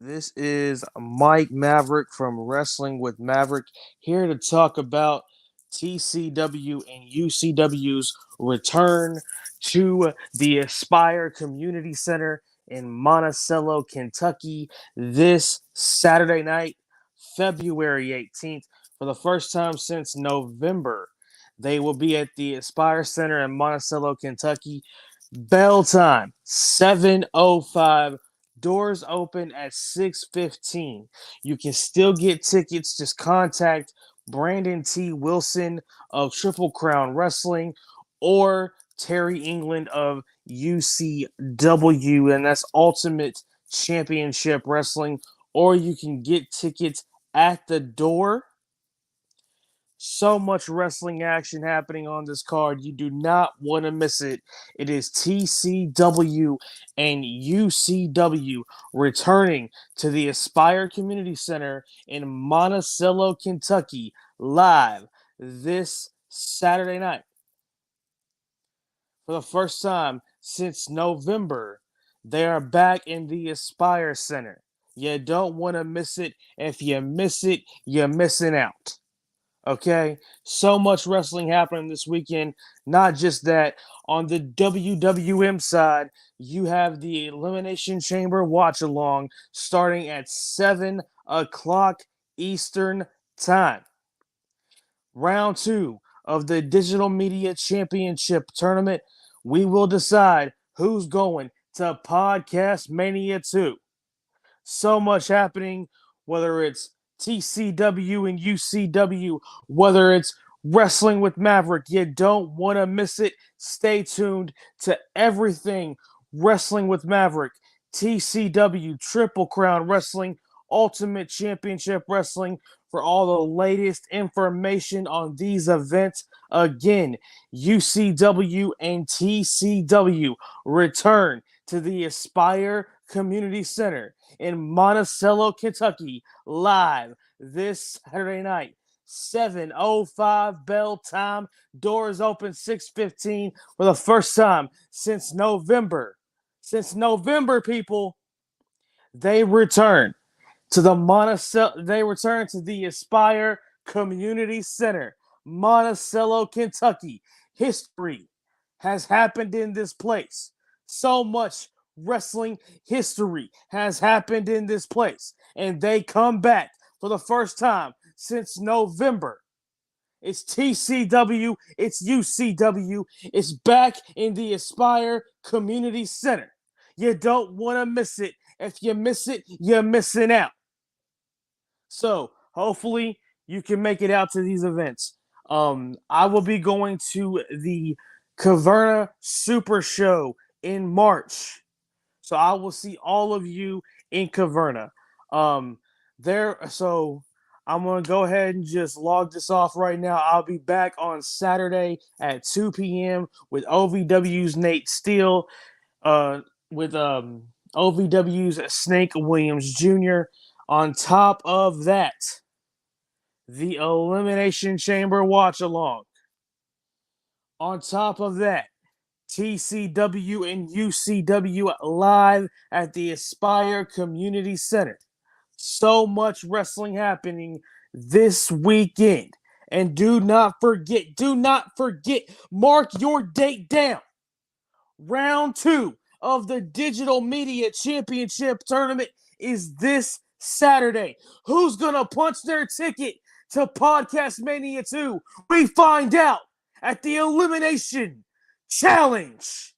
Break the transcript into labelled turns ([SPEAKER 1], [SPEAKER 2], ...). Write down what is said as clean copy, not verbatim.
[SPEAKER 1] This is Mike Maverick from Wrestling with Maverick here to talk about TCW and UCW's return to the Aspire Community Center in Monticello, Kentucky this Saturday night, February 18th. For the first time since November, they will be at the Aspire Center in Monticello, Kentucky. Bell time 7:05. Doors open at 6:15. You can still get tickets. Just contact Brandon T. Wilson of Triple Crown Wrestling or Terry England of UCW, and that's Ultimate Championship Wrestling. Or you can get tickets at the door. So much wrestling action happening on this card. You do not want to miss it. It is TCW and UCW returning to the Aspire Community Center in Monticello, Kentucky, live this Saturday night. For the first time since November, they are back in the Aspire Center. You don't want to miss it. If you miss it, you're missing out. Okay, so much wrestling happening this weekend. Not just that, on the WWM side, you have the Elimination Chamber watch along starting at 7 o'clock Eastern Time. Round two of the Digital Media Championship Tournament, we will decide who's going to Podcast Mania 2. So much happening, whether it's TCW and UCW, whether it's Wrestling with Maverick. You don't want to miss it. Stay tuned to everything Wrestling with Maverick, TCW, Triple Crown Wrestling, Ultimate Championship Wrestling for all the latest information on these events. Again, UCW and TCW return to the Aspire Community Center in Monticello, Kentucky, live this Saturday night. 7:05 bell time. Doors open 6:15 for the first time since November. Since November, people, they return to the Monticello. They return to the Aspire Community Center, Monticello, Kentucky. History has happened in this place. So much wrestling history has happened in this place, and they come back for the first time since November. It's TCW, it's UCW, it's back in the Aspire Community Center. You don't want to miss it. If you miss it, you're missing out. So hopefully you can make it out to these events. I will be going to the Caverna Super Show in March. So I will see all of you in Caverna. So I'm gonna go ahead and just log this off right now. I'll be back on Saturday at 2 p.m. with OVW's Nate Steele, with OVW's Snake Williams Jr. On top of that, the Elimination Chamber watch along. On top of that, TCW and UCW live at the Aspire Community Center. So much wrestling happening this weekend. And do not forget, mark your date down. Round two of the Digital Media Championship Tournament is this Saturday. Who's going to punch their ticket to Podcast Mania 2? We find out at the Elimination Challenge.